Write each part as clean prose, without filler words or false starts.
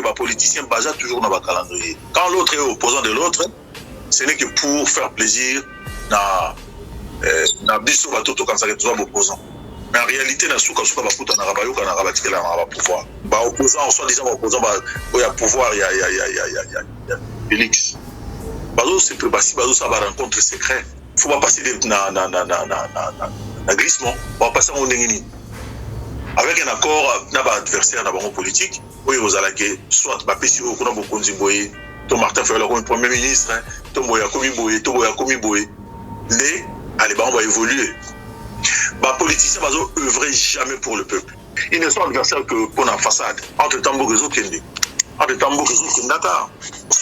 les politiciens basent toujours dans le calendrier. Quand l'autre est opposant de l'autre, ce n'est que pour faire plaisir na biso batoto quand ça est toujours opposant. Mais en réalité, na souka souka bakuta na rabayo kana rabatikela na pouvoir. Ba opposant, soit disant opposant, il y a pouvoir, il y a Félix. Bazo c'est que bazo ça va rencontre secret. Faut pas passer na glissement. On va passer en ndengini. Avec un accord na ba adversaire na bango politique, oui vous allez soit ba pesi ko na bokonzi boye, to Martin Fayulu comme premier ministre, to Boya komi boye, to Boya komi boye. Les allez ba on va évoluer. Les politiciens ne œuvrent jamais pour le peuple. Ils ne sont adversaires que pour la façade. Entre Tambo Réseau Kende. Entre Tambo Réseau Kende. D'accord.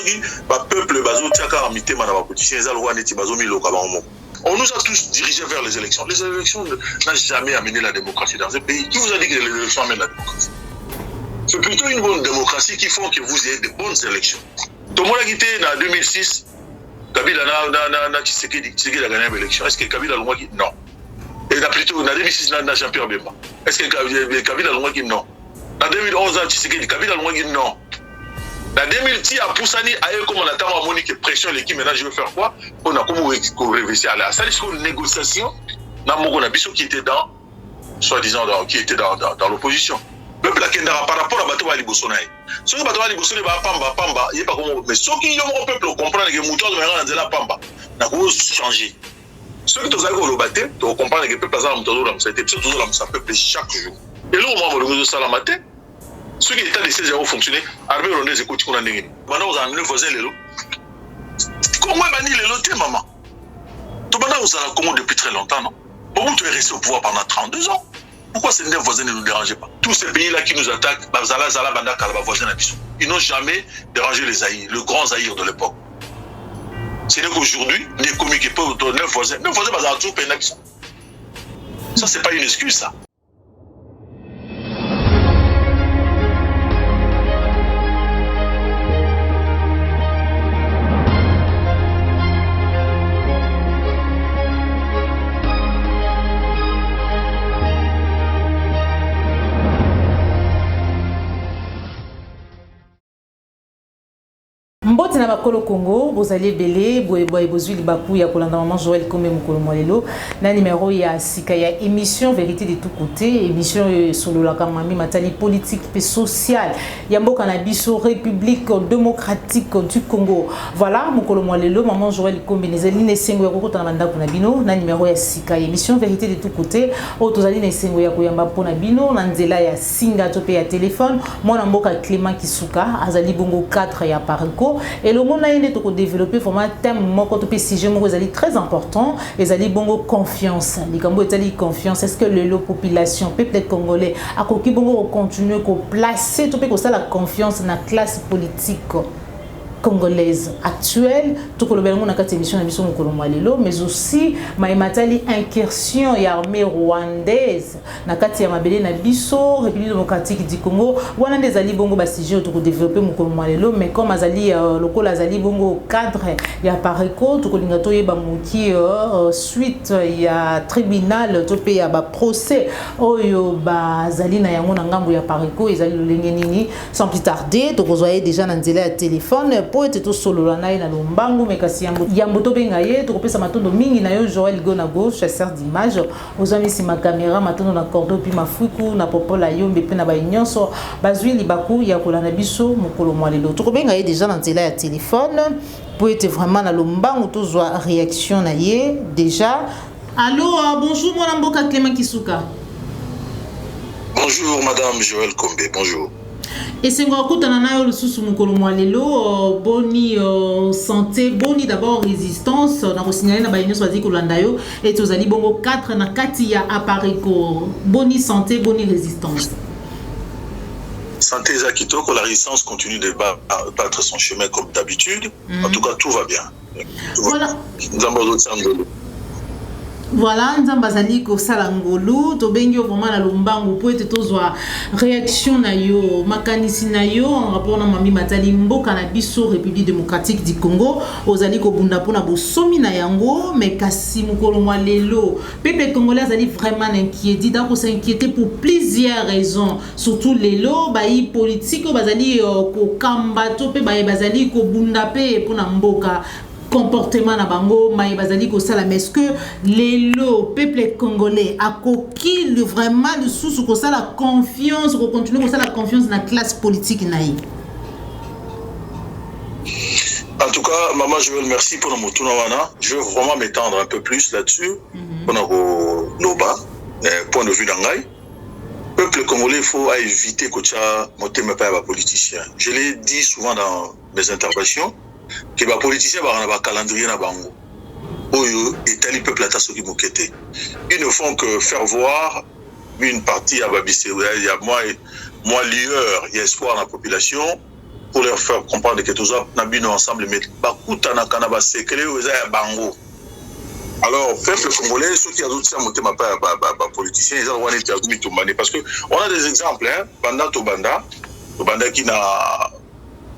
Le peuple, on nous a tous dirigés vers les élections. Les élections n'ont jamais amené la démocratie dans ce pays. Qui vous a dit que les élections amènent la démocratie? C'est plutôt une bonne démocratie qui font que vous ayez de bonnes élections. Tout le monde a quitté en 2006. Kabila a gagné l'élection. Est-ce que Kabila a dit non? Et plutôt, en 2006, il a champion Bemba. Est-ce que Kabila a dit non? En 2011, Kabila a dit non. En 2010, à Poussani, comme on attend à Monique pression, l'équipe maintenant, je veux faire quoi? On a comment révisser à la salle, c'est une négociation. On a qui était dans, soi-disant, qui était dans l'opposition. Le peuple a par rapport à Bateau Ali Bossonaï. Ceux qui Bateau Ali Bossonaï, Pamba, il n'y a pas comment. Mais ceux qui ont le peuple comprennent que Mouton de la Pamba n'a pas changé. Ceux qui ont le battu, tu comprends que le peuple a été toujours dans peuple chaque jour. Et là, on va le Salamate. Ceux qui étaient de ces zéros fonctionner, Armée Rwandais écoute qu'on a négocié. Maintenant, vous avez 9 voisins les lots. Comment bannir les lots, maman? Tout le monde, vous avez comment depuis très longtemps, non? Pourquoi tu es resté au pouvoir pendant 32 ans? Pourquoi ces 9 voisins ne nous dérangeaient pas? Tous ces pays-là qui nous attaquent, ils n'ont jamais dérangé les Zaïre, le grand Zaïre de l'époque. C'est qu'aujourd'hui, les communiqués peuvent autour de 9 voisins. 9 voisins, ils ont toujours payé une action. Ça, c'est pas une excuse, ça. Mboti na bakolo Congo, bozali belé, boye bozui libaku ya kolanda maman Joël Kombe mukolo molelo, na numéro ya sika ya émission vérité de tout côté, émission solo la kamami matali politique et sociale. Ya mboka na biso République démocratique du Congo. Voilà mukolo molelo maman Joël Kombe nezali ne sengo ya kokota na bandako na bino, na numéro ya sika ya émission vérité de tout côté, o tozali ne sengo ya koyamba pona bino na nzela ya singa to pe ya téléphone, mwana mboka Clément Kisuka azali bongo 4 ya Pariko. Et le monde a développé un thème sujet très important. Et ça dit bongo confiance. Les Cambo est confiance. Est-ce que la population, peuple congolais, a continuer à placer tout la confiance dans la classe politique congolaise actuelle, tout le monde a quatre émissions mais aussi maïmatali incursion et armée rwandaise na kati ya mabele na biso République démocratique du Congo wana des ali bongo ba sujet autour développer mukolomalo mais comme azali lokola azali bongo cadre ya Pareko tout kolinga to yeba muki suite ya tribunal to pe ya ba procès oyo ba zali na yango na ngambo ya Pareko ezali lolenge nini sans plus tarder to kozoye déjà na nzela ya téléphone po ete to solo la na lombango mekasi yambo to benga ye to kopesa matondo mingi na yo Joël Gonago chasseur d'image ozami si ma caméra matondo na cordo puis mafuku na popola yombe pe na ba nyonso bazwi libaku ya kolana biso mukolo mwalelo to benga ye déjà na nzela ya téléphone po ete vraiment na lombango to zwa réaction na ye déjà. Allô, bonjour mon mboka Clément Kisuka. Bonjour madame Joël Kombe, bonjour. Et c'est quoi que tu as eu le sous mukolo mwalelo boni santé boni d'abord résistance na ko signaler na ba union soit dit ko landayo et tozali bongo 4 na kati ya Apareko boni santé boni résistance. Santé Zakito, la résistance continue de battre son chemin comme d'habitude. En tout cas, tout va bien. Voilà. Voilà, nous avons ko sala ngolu to bengi vraiment na lombangu po ete tozwa réaction na yo makanisi na yo en rapport na mami matali mboka na biso République démocratique du Congo ozali ko bunda pona bosomi na yango mais kasi mukolo mwa lelo peuple congolais azali vraiment inquiété donc s'inquiéter pour plusieurs raisons surtout lelo bayi politique bazali ko kamba to pe bayi bazali ko bunda pe pona mboka comportement na bango mai bazali ko sala mais est-ce que le peuple congolais a coquille vraiment le sous ko sala confiance ko continuer ko sala confiance na classe politique naï. En tout cas, maman, je veux le merci pour notre tour. Je veux vraiment m'étendre un peu plus là-dessus pour nos bas, point de vue d'Angaï. Peuple congolais, il faut éviter que tu as monté mes pères politiciens. Je l'ai dit souvent dans mes interventions. Que les politiciens ont un calendrier na bango. Oyo etali peuple ata soki mokete. Ils ne font que faire voir une partie à Babissé. Il y a moi lueur, il y a espoir dans la population pour leur faire comprendre que tous nabino ensemble mais bakuta na kana ba secret oza ya bango. Alors peuple congolais ceux qui ont dit ça monter ma pas politiciens ils ont été admis tout mané parce que on a des exemples hein banda to banda qui n'a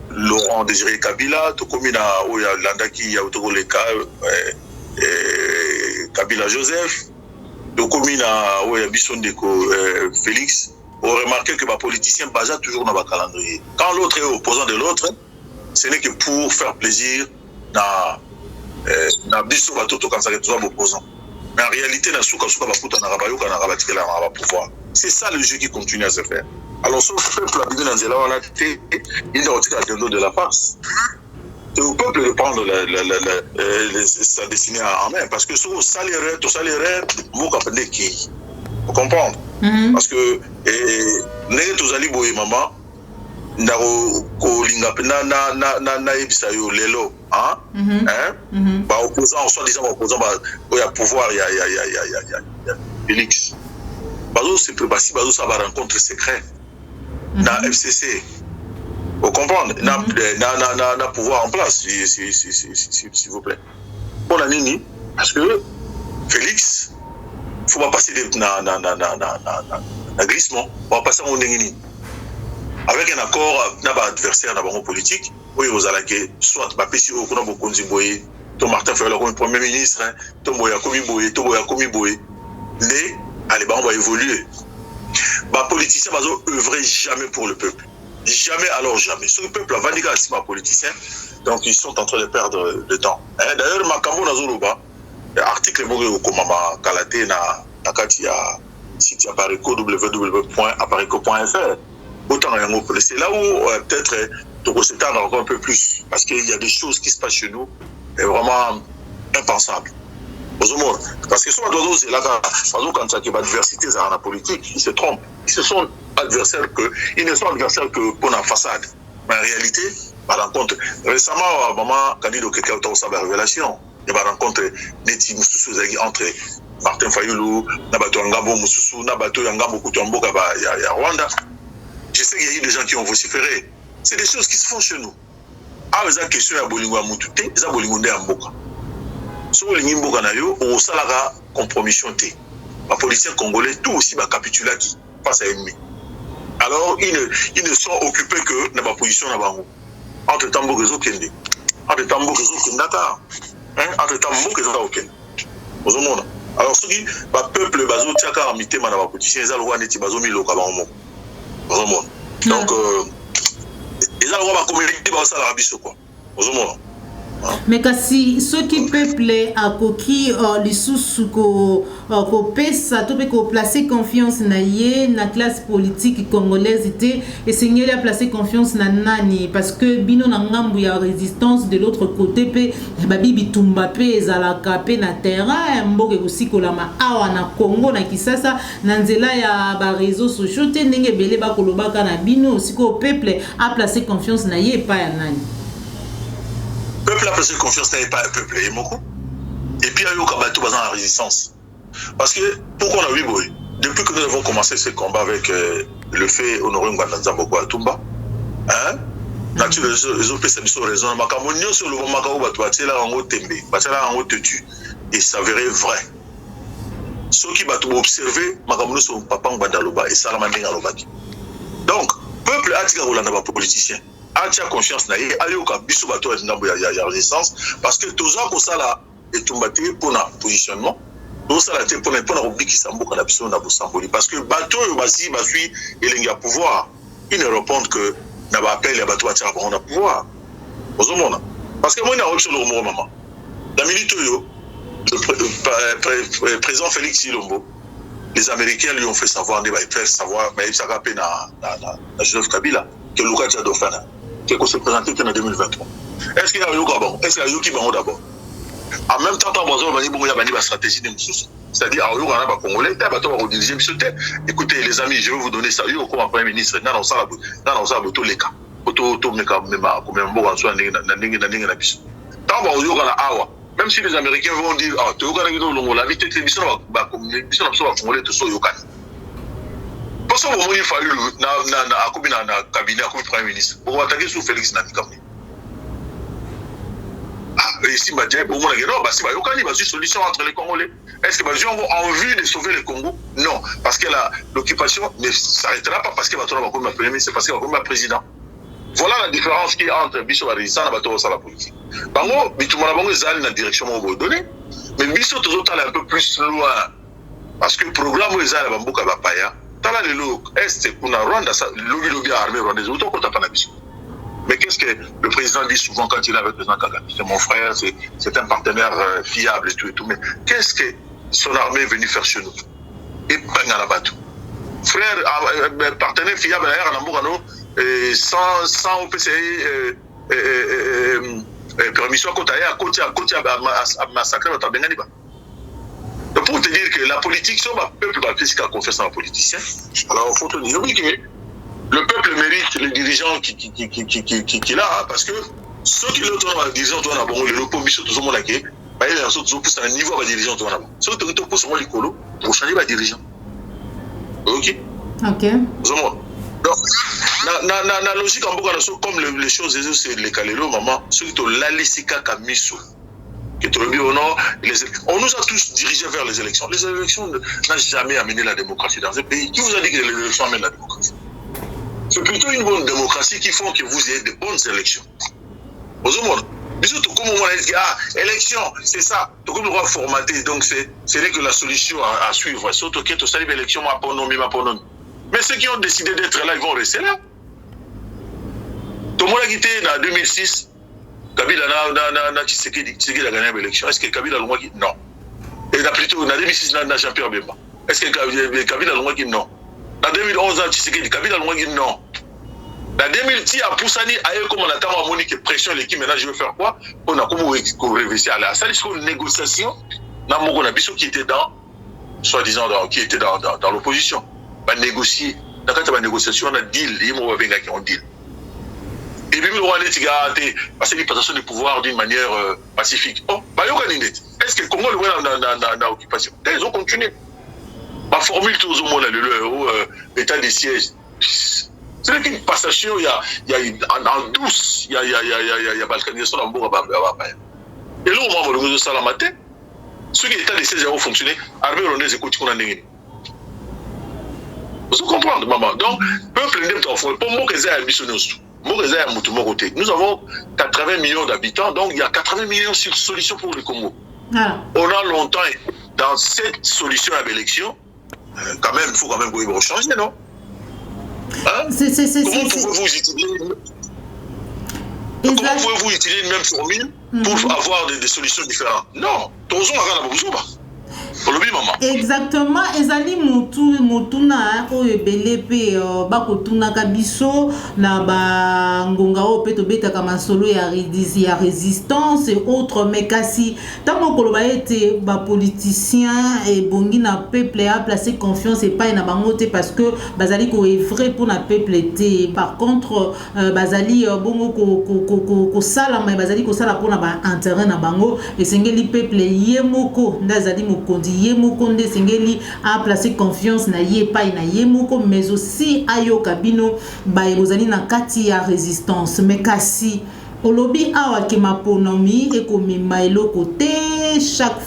Laurent Désiré Kabila, Tokomina Oya Landaki Yautogoleka Kabila Joseph, Tokomina Oya Bissondeko Félix, ont remarqué que les politiciens basent toujours dans le calendrier. Quand l'autre est opposant de l'autre, ce n'est que pour faire plaisir à Bisso Batoto quand ça est toujours opposant. Mais en réalité, na souka bakuta na rabayo kana rabatika la pouvoir. C'est ça le jeu qui continue à se faire. Alors, ce peuple a besoin il doit tirer le dos de la face. C'est au peuple de prendre sa destinée en main. Parce que si vous salirez, vous comprenez qui. Vous comprenez? Parce que, tous allez boyer maman, opposant, soi-disant opposant, il y a pouvoir, il y a Félix. C'est plus facile, ça va rencontre secret. Dans FCC, vous comprenez? N'a pouvoir en place, s'il vous plaît. Pour la Nini, parce que Félix, il ne faut pas passer dans glissement, on va passer à mon Nini. Avec un accord, n'a pas adversaire dans le politique, oui, vous allez soit Bapessi ou Kouna Bokonzi Boye, Tom Martin Fayolo comme Premier ministre, Tom Boya Komi Boye, mais allez, on va évoluer. Les politiciens ne œuvrer jamais pour le peuple. Jamais, alors jamais. Ce peuple va dire que c'est pas politicien, donc ils sont en train de perdre le temps. D'ailleurs, Makambo Nazoluba, l'article est comme Mama Kalate na Katia, site www.aparico.fr. Autant c'est là où peut-être on s'étendre encore un peu plus, parce qu'il y a des choses qui se passent chez nous, vraiment impensables. Parce que souvent, c'est là quand il y a adversité dans la politique, ils se trompent. Ils ne sont adversaires que pour la façade. Mais en réalité, par rencontre, récemment, maman, quand il y a quelqu'un qui a révélation, il y a rencontre entre Martin Fayulu, Nabato Ngabo Moussoussou, Nabato Ngabo Kutamboka, il y a Rwanda. Je sais qu'il y a eu des gens qui ont vociféré. C'est des choses qui se font chez nous. Ah, mais la question est Bolingo Amoutouté, c'est Bolingo Amboka. Sur les Nimboka Nayo, on s'est la compromission. Les politiciens congolais, tout aussi, capitulent face à l'ennemi. Alors, ils ne sont occupés que dans la position de Bango. Entre Tambo Réseau Kende. Entre Tambo Réseau Kendaka. Entre Tambo Réseau Kende. Aux hommes. Alors, ceux qui, le peuple, Bazo, Tiaka, Amité, Madame Politicien, ils ont été Bazo Milo, Kabango. Aux hommes. Donc, ils ont été communiqués par ça, l'Arabie, quoi. Aux hommes. Mais kasi ceux qui peuplent à koki les sous ko pesa to pe ko placer confiance na ye na classe politique congolaise était et seigneur a placé confiance na nani parce que bino na ngambu ya résistance de l'autre côté pe babi bitumba pe ezalaka pe na terrain mboke kosikolama awa na Congo na Kisasa na nzela ya ba réseaux sociaux te ndenge belé ba kolobaka na bino siko peuple a placé confiance na ye pa ya nani. Le peuple a placé confiance dans le peuple et beaucoup. Et puis il y a eu Kabatou dans la résistance. Parce que, pourquoi on a vu, depuis que nous avons commencé ce combat avec le fait honoré Ngwandanza Boko Atumba, naturellement, les autres personnes sont raison. Makamonio sur le Makao Batuatela en haut tembe, Batela en haut tetu. Et ça s'avérait vrai. ceux qui vont observer makambo son papa ngandaloba et salamandenga lobaki. Donc peuple atika rolanda ba politicien atia confiance na ye ayoka biso bato ya ndambo ya résistance parce que toza ko sala etumbate pour na positionnement donc ça la te pour na obikisa mboka na biso na bosamboli parce que bato yo basi basui elengi ya pouvoir ils ne répondent que na ba appel ya bato atia ba on a pouvoir ozomona parce que moi na option le maman la minute yo le président Félix Silombo, les Américains lui ont fait savoir, mais ça rappelle à Joseph Kabila, que Lucas Tchadofana, qui est se présenté en 2023. Est-ce qu'il y a eu Gabon? Est-ce qu'il y a eu qui Bango d'abord? En même temps, il y a une stratégie de Moussous. C'est-à-dire, il y a un Congolais, il y a un rediriger. Écoutez, les amis, je vais vous donner ça. Il y a un Premier ministre, il y a un les cas. Même si les Américains vont dire, ah, tu as la vie, les missions congolais te sont yokan. Pour ça, il faut un cabinet, un Premier ministre, pour attaquer sur Félix Nabikambi. Ah, ici, non, c'est une solution entre les Congolais. Est-ce que les gens ont envie de sauver le Congo? Non, parce que l'occupation ne s'arrêtera pas parce qu'il va avoir un Premier ministre, c'est parce qu'il va avoir un président. Voilà la différence qui est entre Bisso et Résistance et la politique. Bango, Bitumana Bango est dans la direction où on va donner, mais Bisso est un peu plus loin. Parce que le programme où ils sont dans Bambuka Bapaya, Tala le Est, pour la Rwanda, le lobby armé rwandais, autant qu'on tape à Bisso. Mais qu'est-ce que le président dit souvent quand il est avec le président Kagame? C'est mon frère, c'est un partenaire fiable et tout. Mais qu'est-ce que son armée est venue faire chez nous? Et bang à la bateau. Frère, partenaire fiable, à Nambourano, sans OPCI permission à côté massacrer notre Benganiba. Pour te dire que la politique, si on va peuple va plus qu'à confiance dans les politiciens, alors il faut te dire oui que le peuple mérite les dirigeants qui là, parce que ceux qui le tournent à dirigeants doivent avoir le commission tout le monde là-qui, bah il y a un autre pousse à un niveau à dirigeants doivent avoir. Ceux qui te poussent au l'écolo pour changer les dirigeants. Ok. Donc, la logique en beaucoup comme les choses, c'est les calelo, maman, ceux qui ont l'alisika kamiso, qui ont dit au nord, on nous a tous dirigés vers les élections. Les élections n'ont jamais amené la démocratie dans ce pays. Qui vous a dit que les élections amènent la démocratie? C'est plutôt une bonne démocratie qui font que vous ayez de bonnes élections. Aux hommes, bisous, tout comme on dit, ah, élection, c'est ça. Tout comme on va formater, donc c'est que la solution à suivre. Surtout que tu salues l'élection, ma ponomi. Mais ceux qui ont décidé d'être là, ils vont rester là. Tout le monde a quitté en 2006. Kabila n'a Tshisekedi a gagné l'élection. Est-ce que Kabila a dit non? Et plutôt, en 2006, il n'a Jean-Pierre Bemba. Est-ce que Kabila a dit non? En 2011, Tshisekedi, Kabila a dit non. En 2010, à Poussani, comme on attend à Monique pression, l'équipe, maintenant je veux faire quoi? On a comment révisser à la salle, c'est une négociation. On a Bissot qui était soi-disant, qui était dans l'opposition. Va négocier. Dans la négociation, on a deal, il y a un deal. Et puis, on a dit parce que passation du pouvoir d'une manière pacifique. Oh, est-ce que le Congo est dans l'occupation? Ils ont continué. Ma formule, tout le monde, l'état des sièges. C'est qu'une passation, il y a en douce, il y a balkanisation dans le monde. Et là, on va le ça la matin. Ceux qui étaient des sièges ont fonctionné, l'armée rwandaise écoute qu'on a négocié. Vous comprenez, maman? Donc, peuple indépendant, pour moi, nous avons 80 millions d'habitants, donc il y a 80 millions de solutions pour le Congo. Ah. On a longtemps, dans cette solution à l'élection, quand même, il faut quand même changer, non? Hein? Comment pouvez-vous utiliser une même formule pour avoir des solutions différentes? Non, tout le monde a exactement, ezali motuna oyo ebele pe bakotunaka biso na bangonga oyo pe tobetaka masolo ya résistance et autres, mais kasi ntango koloba ete bapoliticien ebongi na peuple a placé confiance epai na bango te parce que bazali koevre mpo na peuple te. Par contre bazali bongo kosala mai bazali kosala mpo na baintérêt na bango, esengeli peuple ye moko nde azali mokonzi ye moko nde sengeli a placer confiance na ye pa na ye moko, mais aussi ayoka bino ba ezali na kati ya résistance. Mais kasi olobi awa ke maponomi ekomema eloko te chaque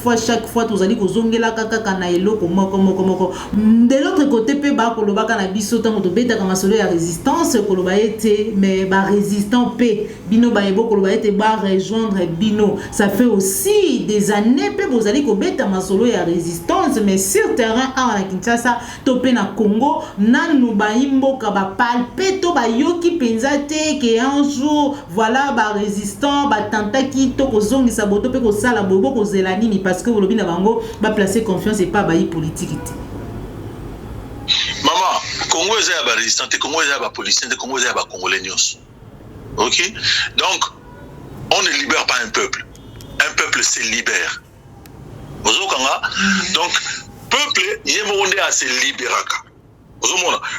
fois tozali kozongela kaka na eloko moko de l'autre côté pe ba kolobaka na biso tango tobetaka masolo ya résistance koloba ete mais ba résistant pe bino ba ebo koloba ete ba rejoindre bino ça fait aussi des années pe bozali kobeta masolo ya résistance mais sur terrain à Kinshasa to pe na Congo nanu ba imboka ba palpe to ba yoki penza te que un jour voilà ba résistant ba tantaki to kozongisa boto pe ko sala bobo ko zelanini parce que bolobi na bango ba placer confiance et pas ba politique. Maman, Congo est un résistant, Congo est un policier, Congo est un congolais. Ok? Donc, on ne libère pas un peuple. Un peuple se libère. Donc, peuple, il y a un moment à se libérer.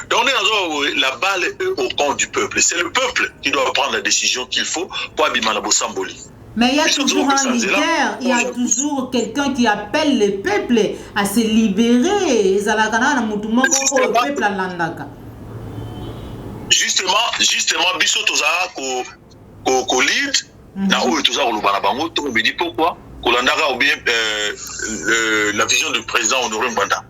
Donc, la balle est au camp du peuple. C'est le peuple qui doit prendre la décision qu'il faut pour abîmer la Bossamboli. Mais il y a toujours un leader, il y a toujours quelqu'un qui appelle le peuple à se libérer. Justement, biso toza ko lead na oyo toza ko lobana bango to me dit pourquoi kolandaka ou bien la vision du président Honoré Mbanda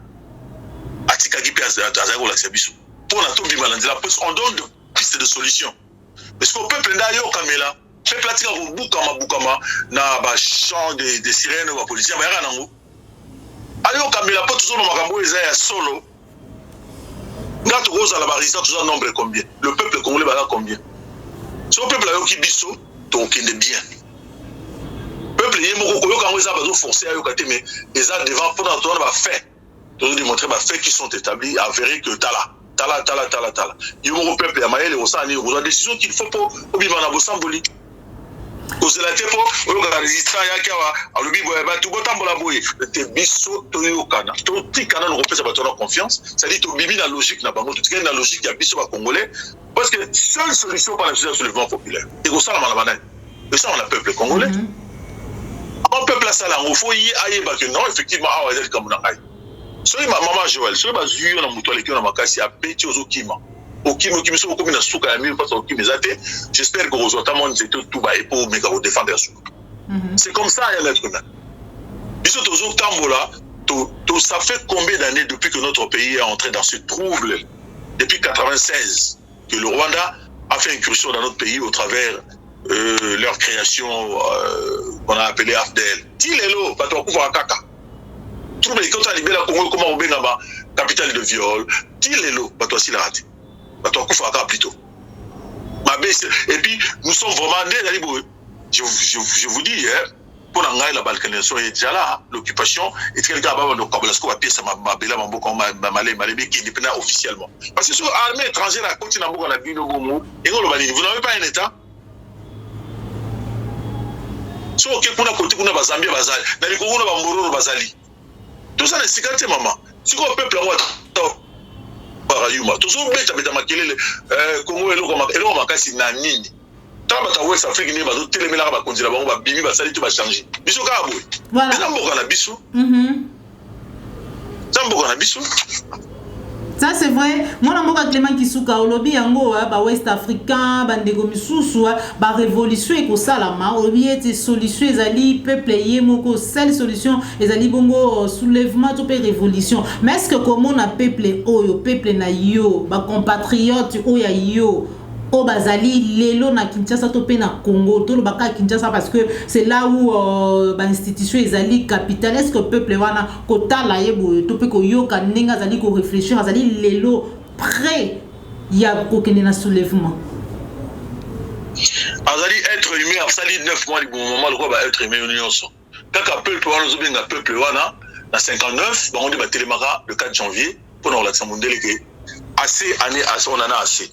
atikaki pe azali ko lakisa biso pour na to bima landela parce on donne de pistes de solutions parce que le peuple nda yo kamela peuple atika ko bukama na ba chant de sirènes ba policiers ba yaka nango ayo kamela po toujours makambo eza ya solo. Quand tu roses à la barricade, tu as un nombre combien? Le peuple congolais va combien? Si le peuple a qui biso, tu as bien. Le peuple est forcé à yokaté, mais ils ont devant pour nous va faire. Tu as démontré les faits qui sont établis, avérés que tala. Il y a un peuple à Maël et au Sani, il y a des décisions qu'il faut pour vivre en Abossamboli. Cause la tepo oyoka résistant yakawa alobi boye ba tout botambola boye te biso to yokana to tikana no kopesa bato na confiance ça dit to bibi na logique na bango to tikana na logique ya biso ba congolais parce que seule solution pour la soulèvement populaire et ko sala mala banane et ça on a peuple congolais un peuple à sala on faut y aille ba que non effectivement ah ouais comme na ai so ma maman Joël so ba zuyo na muto aleki na makasi ya beti ozokima. J'espère que vous entendez tout bas et pour défendre. C'est comme ça, l'être humain. Ça fait combien d'années depuis que notre pays est entré dans ce trouble? Depuis 1996, que le Rwanda a fait incursion dans notre pays au travers leur création qu'on a appelée AFDL. Tilelo, Kaka. Tout le monde a libéré la Congo comme on capitale de viol. Tilelo, Patoisi l'a raté. Plutôt. Et puis, nous sommes vraiment je vous dis, pour la balkanisation est déjà là, l'occupation est très grave. Qui est indépendant officiellement. Parce que sur l'armée étrangère à côté de la ville de Gomo, vous n'avez pas un État. Tout ça, c'est maman. Si le peuple Parayuma, tout ça, beta makelele, Congo elo makasi na nini. Taba ta West Afrique ne ba zo telemela ba konzila bango ba bimi ba sali to ba changer. Biso ka boy. Voilà. Zamboka na biso. Zamboka na biso. Ça c'est vrai. Moi na mboka Clément Kisuka olobi yango ba West Africain ba ndeko misusu ba révolution e ko salama olobi ete solution ezali peuple yemoko seule solution ezali bongo soulèvement to pe révolution. Mais est-ce que comment on a peuple oyo peuple na yo ba compatriote oya yo o bazali lelo na Kinshasa to pe na Congo to lo baka Kinshasa parce que c'est là où ba institution ezali capitale. Est-ce que peuple wana ko tala yebo to pe ko yoka ndinga zali ko réfléchir azali lelo prêt ya ko kende na soulèvement azali être humain azali 9 mois du moment le quoi être humain union so kaka peuple wana zo benga peuple wana na 59 on dit ba télémara le 4 janvier pour nous l'accent mondial que assez année à son ana assez.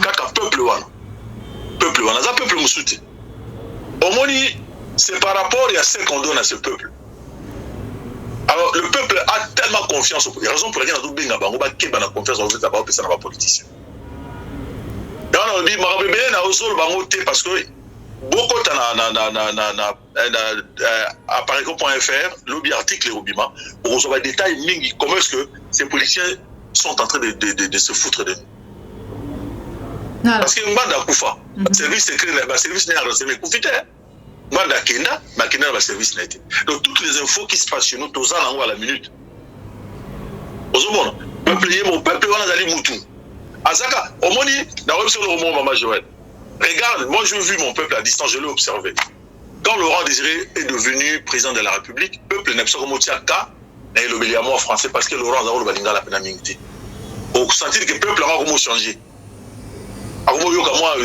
Kaka peuple wana za peuple musuti omoni c'est par rapport à ce qu'on donne à ce peuple. Alors le peuple a tellement confiance aux raison pour laquelle on doit benga bango ba keba na confiance en fait ça va passer dans la politicien. Dans on dit marabebe na osol bango té parce que beaucoup appareil.fr lobby article Robima pour recevoir des détails mingi comment est-ce que ces politiciens sont en train de se foutre de nous. Parce que Mbanda Koufa, service secret, service n'est pas renseigné, Koufité. Manda Kenda, Makenda va service net. Donc toutes les infos qui se passent chez nous, tous en à la minute. Ozomona, peuple on a allé moutou. Azaka, au moni, dans le sur le roman Maman Joël. Regarde, moi j'ai vu mon peuple à distance, je l'ai observé. Quand Laurent Désiré est devenu président de la République, le peuple n'a pas comme Otiaka, et le béliamo en français parce que Laurent Zaoul Balinga la pénalité. Au sentir que le peuple a vraiment changé. Avant moi,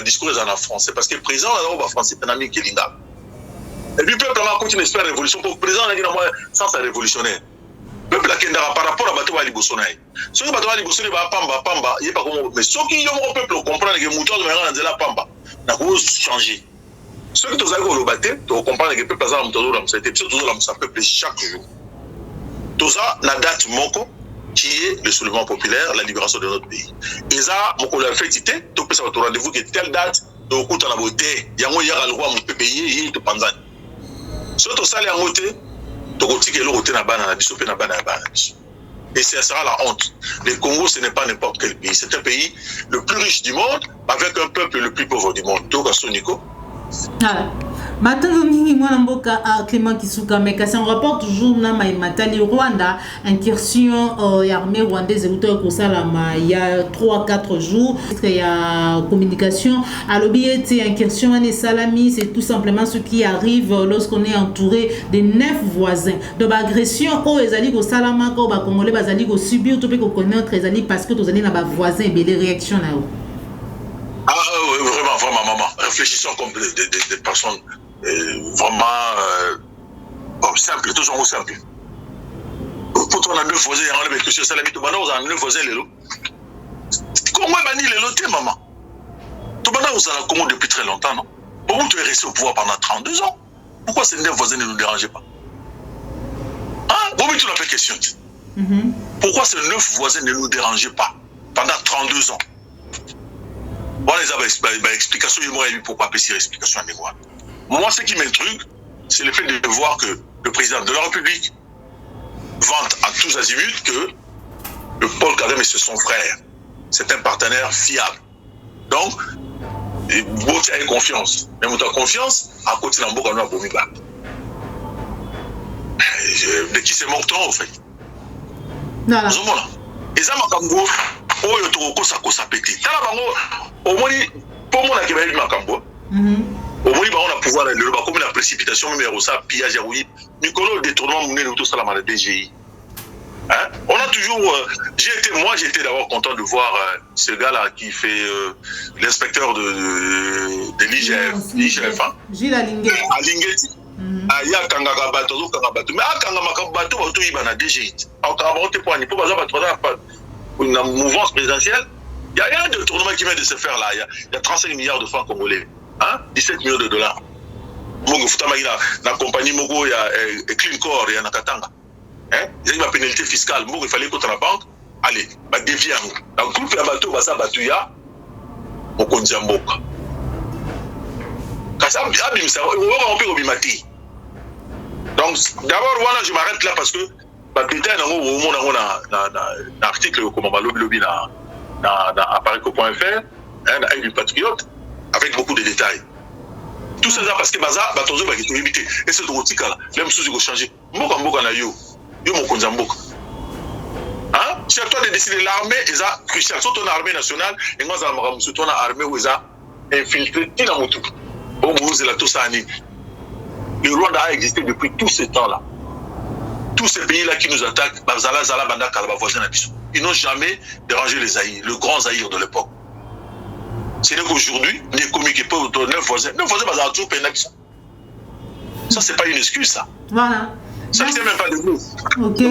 discours en français parce que le président a français pénamique qui est linga. Et puis le peuple a continué à faire révolution pour le président a dit sans sa révolutionnaire. Le peuple a kendara par rapport à Bato Libosonai. Ceux qui Bato Libosonai va pamba, il n'y a pas comme mais ceux qui ont le peuple comprendre que Mouton de la pamba n'a pas changé. Ceux qui ont le battu, tu comprends que le peuple a Mouton c'est toujours la peuple chaque jour. Tout ça, la date Moko qui est le soulèvement populaire, la libération de notre pays. Et ça, mon l'a fait, tu peux savoir ton rendez-vous que telle date, tu as la beauté, il y a un roi, mon pays, il est pendant. Surtout ça, les amotés, tu as que l'autre n'a pas na biso pe na bana ya bana. Et ça sera la honte. Le Congo, ce n'est pas n'importe quel pays. C'est un pays le plus riche du monde, avec un peuple le plus pauvre du monde. Donc, à Nico. Maintenant, Clément Kisuka, mais on rapporte toujours Matali Rwanda, incursion armée rwandaise il y a 3-4 jours. Il y a communication. À l'objet, incursion et salami, c'est tout simplement ce qui arrive lorsqu'on est entouré de 9 voisins. Donc, agression, quand les alliés au Salama, quand les Congolais, les alliés au subir, tout peut connaître les alliés parce que tous les voisins et les réactions là. Ah oui, vraiment, maman. Réfléchissons comme des personnes vraiment simples, toujours simples. Quand on a 9 voisins, on a des questions, c'est la mythe. Maintenant, on a 9 voisins, les lots. Comment bannir les lots, maman? Tout le monde, vous avez Congo depuis très longtemps, non? Pourquoi tu es resté au pouvoir pendant 32 ans? Pourquoi ces 9 voisins ne nous dérangeaient pas? Hein? Pourquoi tu n'as pas de question? Pourquoi ces 9 voisins ne nous dérangeaient pas pendant 32 ans? Voilà les explications, moi, pourquoi appeler ces explications à mémoire. Moi, ce qui m'intrigue, c'est le fait de voir que le président de la République vante à tous azimuts que le Paul Kagame, c'est son frère. C'est un partenaire fiable. Donc, vous avez confiance. Mais vous avez confiance, à côté d'un beau à Bomiba. De qui c'est montant, en fait? Non. Et ça, ma Kambo, oyo toko kosa pété. Tala bango, au moins, pour moi, la Kébéli Makambo. Au moins, on a pouvoir le bas comme la précipitation, mais ça, pillage, oui. Nicolas, détournement, mon tout ça, la DGI. Hein? On a toujours. J'étais d'abord content de voir ce gars-là qui fait l'inspecteur de l'IGF. Gilles Alingé. Il y a Kangaka Bato, mais à Kangaka Bato, il y a DGI. Une mouvance présidentielle, il y a rien de tournoi qui vient de se faire là. Il y a 35 milliards de francs congolais, hein? 17 millions de dollars. La compagnie Mogo, il y a Clean Core, il y a Nakatanga. Il y a une pénalité fiscale. Il fallait contre la banque. Allez, dévier à nous. Dans le groupe, il y a Bato, Basa Batouya, Mokondiamboka. Donc, d'abord, voilà, je m'arrête là parce que on a un article comme on va lobby dans appareil.fr, avec du patriote, avec beaucoup de détails. Tout ça parce que Baza, Batozo va être évité. Et c'est le tika là, même si vous changez. Mboka na yo mon konzamboka. Hein? C'est à toi de décider l'armée, et ça, crucial. Surtout l'armée nationale, et moi, surtout l'armée où ils ont infiltré Tinamotu. Au Mouze et la Tossani. Le Rwanda a existé depuis tout ce temps-là. Tous ces pays-là qui nous attaquent, ils n'ont jamais dérangé les Zaïre, le grand Zaïre de l'époque. C'est qu'aujourd'hui, les comiques peuvent donner 9 voisins. 9 voisins, ça, c'est pas une excuse, ça. Voilà. Ça ne même pas de vous. Ok.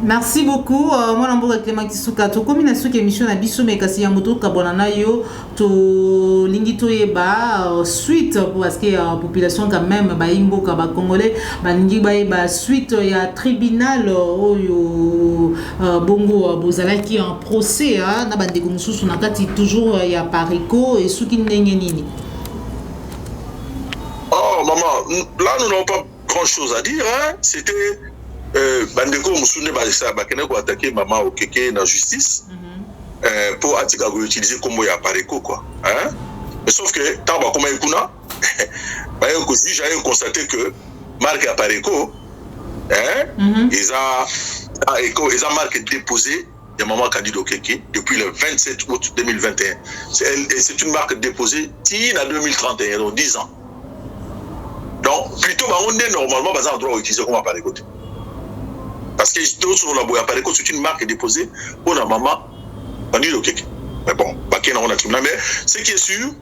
Merci beaucoup. Moi, je suis Clément Kisuka. Comme une émission à Bissou, mais kasi yamoto kabonana yo to lingito eba suite parce que la population quand même ba imbo ka ba congolais ba lingi ba suite ya tribunal oyo bongo bozala qui en procès na ba ndeko mususu na kati toujours ya pariko et suki ndenge nini. Oh maman, là nous n'avons pas grand chose à dire, hein. C'était Bandeko Moussouné Bakene pour attaquer maman au Keke dans la justice pour utiliser comme il y a Pareko quoi. Hein? Mais sauf que Taba comme Ekuna, aussi j'avais constaté que Marc Apareko, ils ont marque déposée de Maman Candido Okeke depuis le 27 août 2021. C'est une marque déposée à 2031, donc 10 ans. Donc, plutôt, on est normalement on doit utiliser comme Apareko. Parce que sur la Apareko, c'est une marque déposée pour la Maman Candido Okeke. Mais bon, mais ce qui est sûr,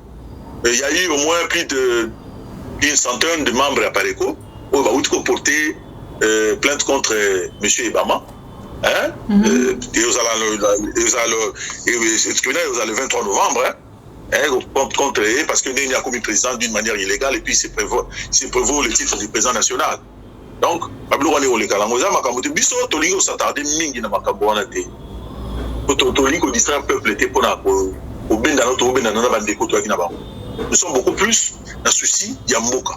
il y a eu au moins plus d'une centaine de membres à Pareco qui ont porté plainte contre M. Ebama. Le 23 novembre, contre parce qu'il a commis président d'une manière illégale et puis c'est prévaut le titre du président national. Donc, nous sommes beaucoup plus dans le souci de Mboka.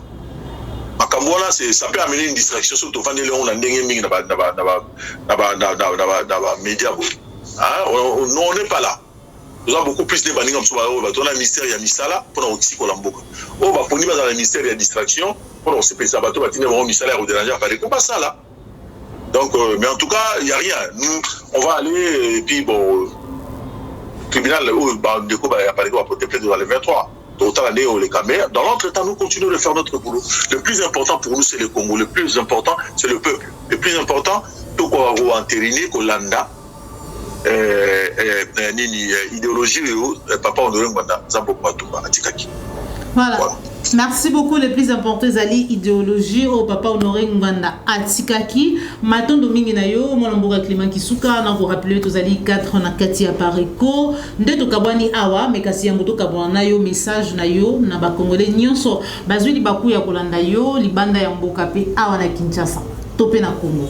Makambola, ça peut amener une distraction sur le fan de Léon Landing dans les médias. On n'est pas là. Nous avons beaucoup plus de banning comme ça. On a un ministère, il y a Misala, pour nous aussi, Mboka. On va pour nous dans le ministère, il y a distraction. Pour nous, c'est ça, bateau, il y a un ministère au déranger à Paris. On passe ça là. Donc, mais en tout cas, il n'y a rien. Nous, on va aller, et puis bon, le tribunal, à Paris, on va porter plainte dans les 23. Dans l'entretemps, nous continuons de faire notre boulot. Le plus important pour nous, c'est le Congo. Le plus important, c'est le peuple. Le plus important, tout quoi entériner, Kolanda, idéologie, papa Honoré Ngwanda, Zambo Matumba, Atikaki. Voilà. Merci beaucoup. Le plus important, Zali idéologie au papa Honoré Ngwanda Atikaki. Maton domingue na yo, mon amboka Clément Kisuka, na vous rappeler tous Zali 4 na Katia Pareko. Ndeto kabwani awa, mais kasi yamoto kabwana yo message na yo na ba Congolais nyonso. Bazwi li baku ya kolanda yo, libanda ya mboka pe awa na Kinshasa. Topé na Congo.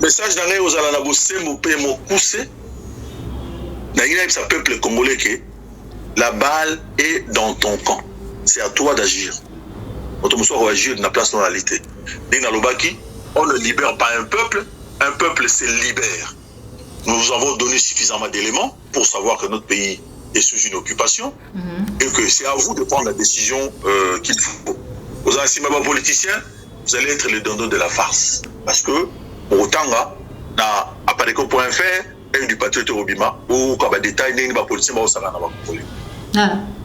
Message na aux ala na bosembo pe mo poussé. Na ina sa peuple congolais que la balle est dans ton camp. C'est à toi d'agir. Notre monsieur va agir dans la place normalité. On ne libère pas un peuple se libère. Nous avons donné suffisamment d'éléments pour savoir que notre pays est sous une occupation et que c'est à vous de prendre la décision qu'il faut. Aux anciens politiciens, vous allez être les dindons de la farce. Parce que, pour autant, à Apareko.fr, et du patriote Robima, ou quand il détail, il y a des politiciens qui sont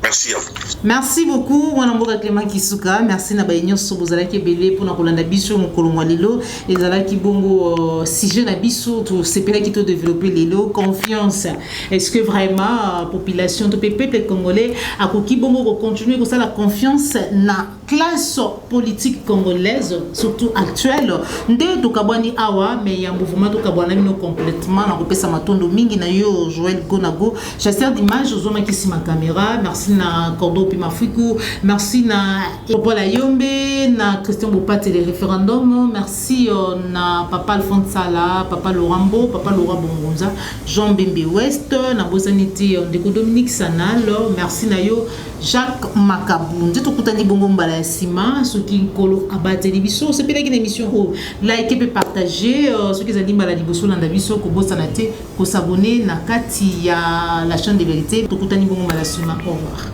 merci à vous. Merci beaucoup, mon amboka Clément Kisuka. Merci na baïnyo sobozala ki belé pour na kolanda biso mokolo mwa lelo. Ezala ki bongo sujet na biso to sepela ki to développer lelo confiance. Est-ce que vraiment population to peuple congolais a koki bongo continuer comme ça la confiance na classe politique congolaise surtout actuelle. Nde to kabwani awa mais ya mouvement to kabwana mino complètement na kopesa matondo mingi na yo Joël Gonago. Chasseur d'image ozoma ki sima caméra. Merci na Cordo Pimafiku, merci na Paul Ayombe, na Christian Bopat et les référendums, merci na Papa Alphonse Sala, Papa Lorambo, Papa Laura Bongonza, Jean Bembe West, na Bosaniti Ndeko Dominique Sanal, merci na yo Jacques Makabou. Nous sommes tous bongo mbala sima, ceux qui nkolo abate libiso, c'est peut-être une émission où like et partager, ceux qui ont mbala libiso landa biso ko bosanate, ko s'abonner na kati ya la chaîne de vérité. Tout le monde bongo mbala sima. Au revoir.